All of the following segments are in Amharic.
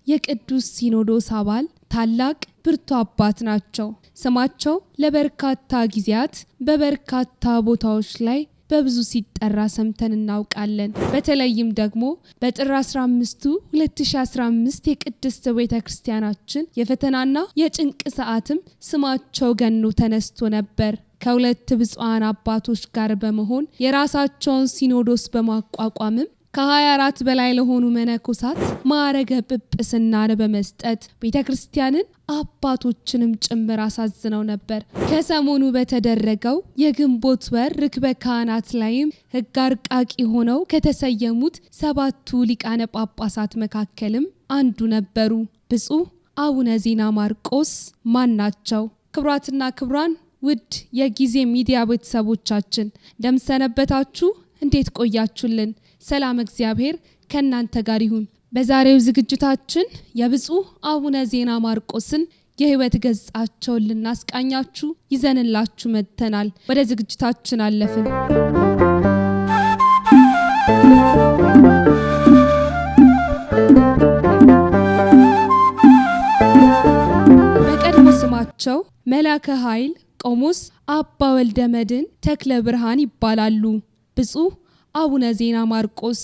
የቅዱስ ሲኖዶስ አባል ታላቅ ብርቱ አባት ናቸው። ስማቸው ለበርካታ ጊዜያት በበርካታ ቦታዎች ላይ በብዙ ሲጠራ ሰምተን እናውቃለን። በተለይም ደግሞ በጥር 15 2015 የቅድስት ቤተክርስቲያናችን የፈተናና የጭንቅ ሰዓትም ስማቸው ገኖ ተነስቶ ነበር። ከሁለት ብፁዓን አባቶች ጋር በመሆን የራሳቸውን ሲኖዶስ በማቋቋምም ከ24 በላይ ለሆኑ መነኮሳት ማዕረገ ጵጵስናን በመስጠት ቤተክርስቲያንን አባቶችንም ጭምር አሳዝነው ነበር። ከሰሞኑ በተደረገው የግንቦት ወር ርክበ ካህናት ላይም ሕግ አርቃቂ ሆነው ከተሰየሙት 7ቱ ሊቃነ ጳጳሳት መካከልም አንዱ ነበሩ። ብፁዕ አቡነ ዜና ማርቆስ ማን ናቸው? ክቡራትና ክቡራን ውድ የጊዜ ሚዲያ ቤተሰቦቻችን እንደምሰነበታችሁ፣ እንዴት ቆያችሁልን? ሰላም እግዚአብሔር ከእናንተ ጋር ይሁን። በዛሬው ዝግጅታችን የብፁዕ አቡነ ዜና ማርቆስን የህይወት ገጻቸውን ልናስቃኛችሁ ይዘንላችሁ መጥተናል። ወደ ዝግጅታችን አለፍን። በቀድሞ ስማቸው መላከ ኃይል ቆሞስ አባ ወልደ መድኅን ተክለ ብርሃን ይባላሉ። ብፁዕ አቡነ ዜና ማርቆስ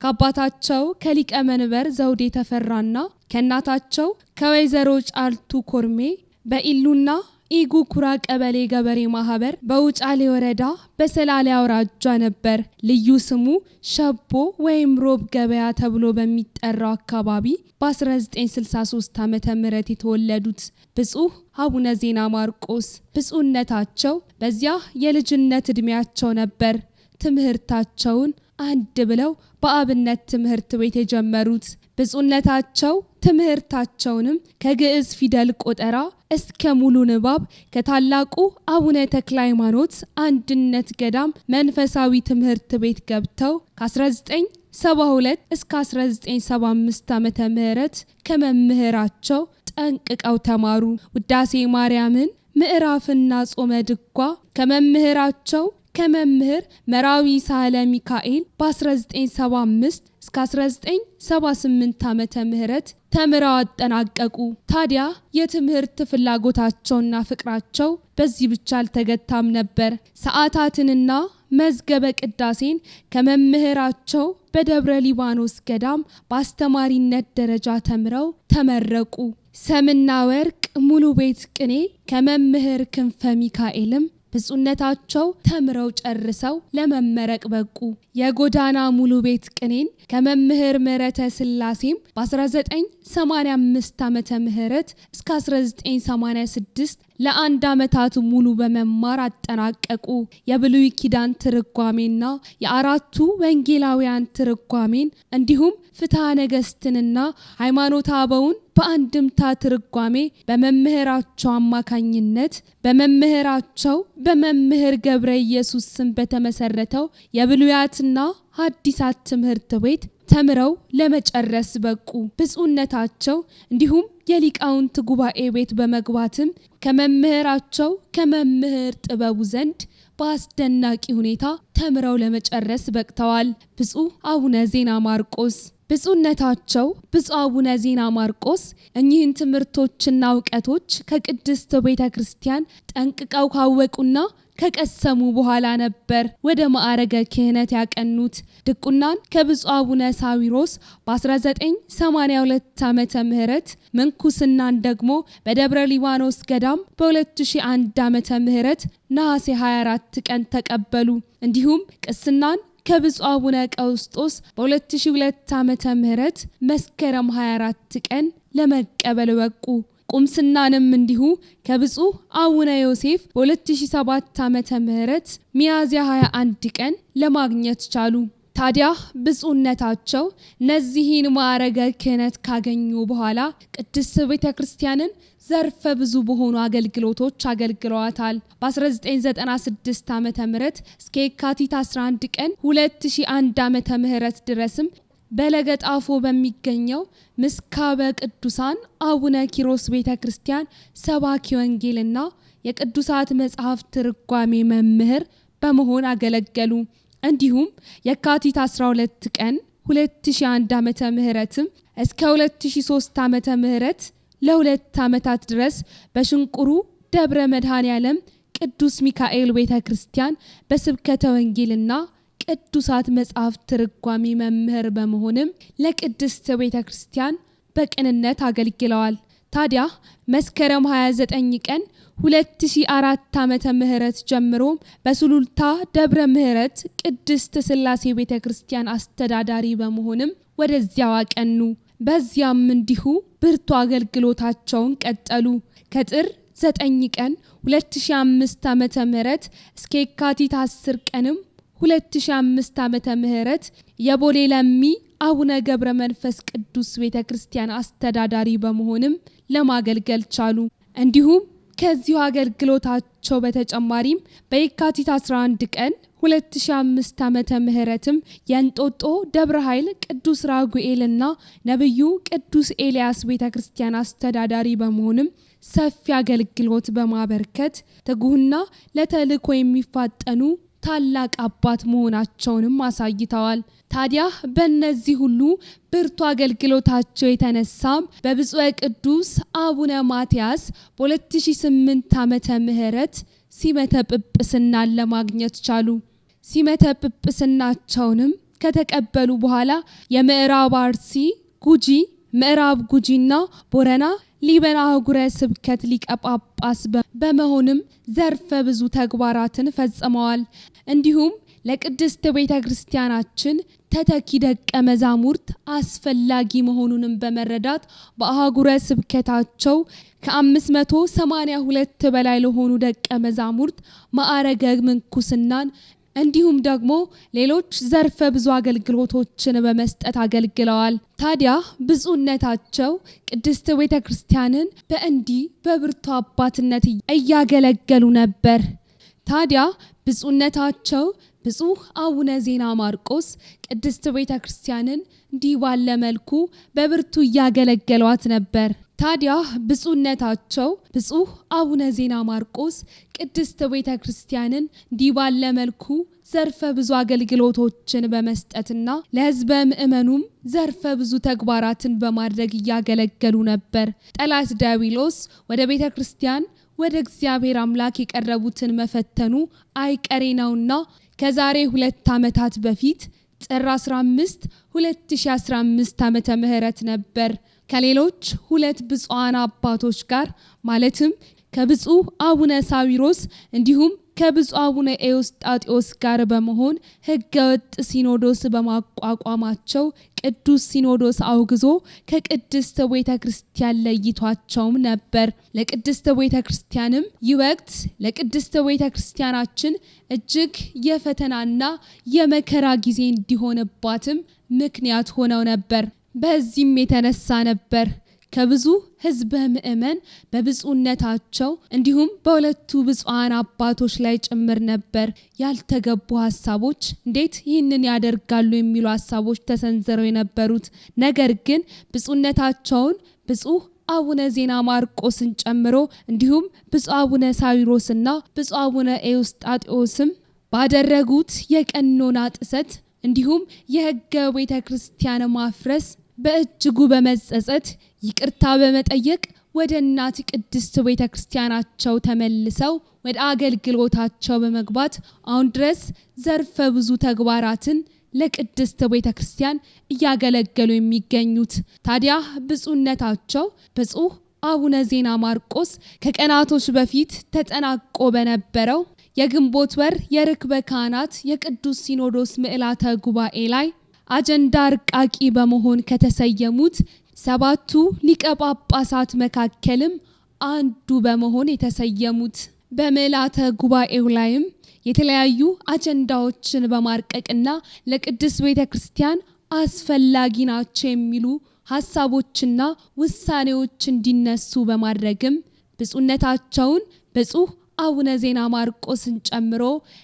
ከአባታቸው ከሊቀ መንበር ዘውዴ ተፈራና ከእናታቸው ከወይዘሮ ጫልቱ ኮርሜ በኢሉና ኢጉኩራ ቀበሌ ገበሬ ማህበር በውጫሌ ወረዳ በሰላሌ አውራጃ ነበር። ልዩ ስሙ ሸቦ ወይም ሮብ ገበያ ተብሎ በሚጠራው አካባቢ በ1963 ዓመተ ምህረት የተወለዱት ብፁዕ አቡነ ዜና ማርቆስ ብፁዕነታቸው በዚያ የልጅነት እድሜያቸው ነበር ትምህርታቸውን አንድ ብለው በአብነት ትምህርት ቤት የጀመሩት። ብፁዕነታቸው ትምህርታቸውንም ከግዕዝ ፊደል ቆጠራ እስከ ሙሉ ንባብ ከታላቁ አቡነ ተክለ ሃይማኖት አንድነት ገዳም መንፈሳዊ ትምህርት ቤት ገብተው ከ1972 እስከ 1975 ዓመተ ምህረት ከመምህራቸው ጠንቅቀው ተማሩ። ውዳሴ ማርያምን ምዕራፍና ጾመ ድጓ ከመምህራቸው ከመምህር መራዊ ሳህለ ሚካኤል በ1975 እስከ 1978 ዓመተ ምህረት ተምረው አጠናቀቁ። ታዲያ የትምህርት ፍላጎታቸውና ፍቅራቸው በዚህ ብቻ አልተገታም ነበር። ሰዓታትንና መዝገበ ቅዳሴን ከመምህራቸው በደብረ ሊባኖስ ገዳም በአስተማሪነት ደረጃ ተምረው ተመረቁ። ሰምና ወርቅ ሙሉ ቤት ቅኔ ከመምህር ክንፈ ሚካኤልም ብፁዕነታቸው ተምረው ጨርሰው ለመመረቅ በቁ። የጎዳና ሙሉ ቤት ቅኔን ከመምህር ምህረተ ስላሴም በ1985 ዓመተ ምህረት እስከ 1986 ለአንድ ዓመታት ሙሉ በመማር አጠናቀቁ። የብሉይ ኪዳን ትርጓሜና የአራቱ ወንጌላውያን ትርጓሜን እንዲሁም ፍትሐ ነገሥትንና ሃይማኖተ አበውን በአንድምታ ትርጓሜ በመምህራቸው አማካኝነት በመምህራቸው በመምህር ገብረ ኢየሱስ ስም በተመሰረተው የብሉያትና ሐዲሳት ትምህርት ቤት ተምረው ለመጨረስ በቁ። ብፁዕነታቸው እንዲሁም የሊቃውንት ጉባኤ ቤት በመግባትም ከመምህራቸው ከመምህር ጥበቡ ዘንድ በአስደናቂ ሁኔታ ተምረው ለመጨረስ በቅተዋል። ብፁዕ አቡነ ዜና ማርቆስ ብፁዕነታቸው ብፁዕ አቡነ ዜና ማርቆስ እኚህን ትምህርቶችና እውቀቶች ከቅድስት ቤተክርስቲያን ጠንቅቀው ካወቁና ከቀሰሙ በኋላ ነበር ወደ ማዕረገ ክህነት ያቀኑት። ድቁናን ከብፁዕ አቡነ ሳዊሮስ በ1982 ዓመተ ምህረት ምንኩስናን ደግሞ በደብረ ሊባኖስ ገዳም በ2001 ዓመተ ምህረት ነሐሴ 24 ቀን ተቀበሉ። እንዲሁም ቅስናን ከብፁዕ አቡነ ቀውስጦስ በ2002 ዓመተ ምህረት መስከረም 24 ቀን ለመቀበል በቁ። ቁምስናንም እንዲሁ ከብፁዕ አቡነ ዮሴፍ በ2007 ዓመተ ምህረት ሚያዝያ 21 ቀን ለማግኘት ቻሉ። ታዲያ ብፁዕነታቸው እነዚህን ማዕረገ ክህነት ካገኙ በኋላ ቅድስት ቤተክርስቲያንን ዘርፈ ብዙ በሆኑ አገልግሎቶች አገልግለዋታል። በ1996 ዓመተ ምህረት እስከ የካቲት 11 ቀን 2001 ዓመተ ምህረት ድረስም በለገጣፎ በሚገኘው ምስካበ ቅዱሳን አቡነ ኪሮስ ቤተክርስቲያን ሰባኪ ወንጌልና የቅዱሳት መጽሐፍ ትርጓሜ መምህር በመሆን አገለገሉ። እንዲሁም የካቲት 12 ቀን 2001 ዓመተ ምህረትም እስከ 2003 ዓመተ ምህረት ለ2 ዓመታት ድረስ በሽንቁሩ ደብረ መድኃኔዓለም ቅዱስ ሚካኤል ቤተክርስቲያን በስብከተ ወንጌልና ቅዱሳት መጻሕፍት ትርጓሜ መምህር በመሆንም ለቅድስት ቤተክርስቲያን በቅንነት አገልግለዋል። ታዲያ መስከረም 29 ቀን 2004 ዓመተ ምህረት ጀምሮ በሱሉልታ ደብረ ምህረት ቅድስት ሥላሴ ቤተክርስቲያን አስተዳዳሪ በመሆንም ወደዚያው አቀኑ። በዚያም እንዲሁ ብርቱ አገልግሎታቸውን ቀጠሉ። ከጥር 9 ቀን 2005 ዓመተ ምህረት እስከ የካቲት 10 ቀንም 2005 ዓመተ ምህረት የቦሌ ለሚ አቡነ ገብረ መንፈስ ቅዱስ ቤተክርስቲያን አስተዳዳሪ በመሆንም ለማገልገል ቻሉ። እንዲሁም ከዚሁ አገልግሎታቸው በተጨማሪም በየካቲት 11 ቀን 2005 ዓመተ ምህረትም የእንጦጦ ደብረ ኃይል ቅዱስ ራጉኤልና ነብዩ ቅዱስ ኤልያስ ቤተክርስቲያን አስተዳዳሪ በመሆንም ሰፊ አገልግሎት በማበርከት ትጉህና ለተልእኮ የሚፋጠኑ ታላቅ አባት መሆናቸውንም አሳይተዋል። ታዲያ በእነዚህ ሁሉ ብርቱ አገልግሎታቸው የተነሳም በብፁዕ ቅዱስ አቡነ ማትያስ በ2008 ዓመተ ምህረት ሲመተ ጵጵስናን ለማግኘት ቻሉ። ሲመተ ጵጵስናቸውንም ከተቀበሉ በኋላ የምዕራብ አርሲ፣ ጉጂ፣ ምዕራብ ጉጂና ቦረና ሊበን አህጉረ ስብከት ሊቀ ጳጳስ በመሆንም ዘርፈ ብዙ ተግባራትን ፈጽመዋል። እንዲሁም ለቅድስት ቤተክርስቲያናችን ተተኪ ደቀ መዛሙርት አስፈላጊ መሆኑንም በመረዳት በአህጉረ ስብከታቸው ከ582 በላይ ለሆኑ ደቀ መዛሙርት ማዕረገ ምንኩስናን እንዲሁም ደግሞ ሌሎች ዘርፈ ብዙ አገልግሎቶችን በመስጠት አገልግለዋል። ታዲያ ብፁዕነታቸው ቅድስት ቤተክርስቲያንን በእንዲህ በብርቱ አባትነት እያገለገሉ ነበር። ታዲያ ብፁዕነታቸው ብፁዕ አቡነ ዜና ማርቆስ ቅድስት ቤተክርስቲያንን እንዲህ ባለ መልኩ በብርቱ እያገለገሏት ነበር። ታዲያ ብፁዕነታቸው ብፁዕ አቡነ ዜና ማርቆስ ቅድስት ቤተክርስቲያንን እንዲህ ባለ መልኩ ዘርፈ ብዙ አገልግሎቶችን በመስጠትና ለሕዝበ ምእመኑም ዘርፈ ብዙ ተግባራትን በማድረግ እያገለገሉ ነበር። ጠላት ዲያብሎስ ወደ ቤተክርስቲያን ወደ እግዚአብሔር አምላክ የቀረቡትን መፈተኑ አይቀሬ ነውና ከዛሬ 2 ዓመታት በፊት ጥር 15 2015 ዓመተ ምህረት ነበር ከሌሎች 2 ብፁዓን አባቶች ጋር ማለትም ከብፁዕ አቡነ ሳዊሮስ እንዲሁም ከብፁዕ አቡነ ኤዎስጣቴዎስ ጋር በመሆን ህገወጥ ሲኖዶስ በማቋቋማቸው ቅዱስ ሲኖዶስ አውግዞ ከቅድስት ቤተክርስቲያን ለይቷቸውም ነበር። ለቅድስት ቤተክርስቲያንም ይወቅት ለቅድስት ቤተክርስቲያናችን እጅግ የፈተናና የመከራ ጊዜ እንዲሆንባትም ምክንያት ሆነው ነበር። በዚህም የተነሳ ነበር ከብዙ ህዝበ ምእመን በብፁዕነታቸው እንዲሁም በሁለቱ ብፁዓን አባቶች ላይ ጭምር ነበር ያልተገቡ ሐሳቦች እንዴት ይህንን ያደርጋሉ የሚሉ ሐሳቦች ተሰንዝረው የነበሩት። ነገር ግን ብፁዕነታቸውን ብፁዕ አቡነ ዜና ማርቆስን ጨምሮ እንዲሁም ብፁዕ አቡነ ሳዊሮስና ብፁዕ አቡነ ኤዎስጣቴዎስም ባደረጉት የቀኖና ጥሰት እንዲሁም የህገ ቤተክርስቲያን ማፍረስ በእጅጉ በመጸጸት ይቅርታ በመጠየቅ ወደ እናት ቅድስት ቤተክርስቲያናቸው ተመልሰው ወደ አገልግሎታቸው በመግባት አሁን ድረስ ዘርፈ ብዙ ተግባራትን ለቅድስት ቤተክርስቲያን እያገለገሉ የሚገኙት። ታዲያ ብፁዕነታቸው ብፁዕ አቡነ ዜና ማርቆስ ከቀናቶች በፊት ተጠናቆ በነበረው የግንቦት ወር የርክበ ካህናት የቅዱስ ሲኖዶስ ምልዓተ ጉባኤ ላይ አጀንዳ አርቃቂ በመሆን ከተሰየሙት 7ቱ ሊቀ ጳጳሳት መካከልም አንዱ በመሆን የተሰየሙት በምልዓተ ጉባኤው ላይም የተለያዩ አጀንዳዎችን በማርቀቅና ለቅድስት ቤተክርስቲያን አስፈላጊ ናቸው የሚሉ ሐሳቦችና ውሳኔዎች እንዲነሱ በማድረግም ብፁዕነታቸውን ብፁዕ አቡነ ዜና ማርቆስን ጨምሮ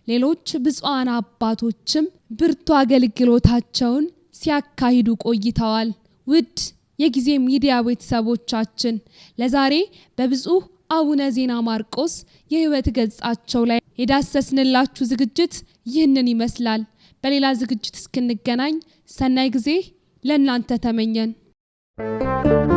ሌሎች ብፁዓን አባቶችም ብርቱ አገልግሎታቸውን ሲያካሂዱ ቆይተዋል። ውድ የጊዜ ሚዲያ ቤተሰቦቻችን ለዛሬ በብፁዕ አቡነ ዜና ማርቆስ የህይወት ገጻቸው ላይ የዳሰስንላችሁ ዝግጅት ይህንን ይመስላል። በሌላ ዝግጅት እስክንገናኝ ሰናይ ጊዜ ለእናንተ ተመኘን። ነው።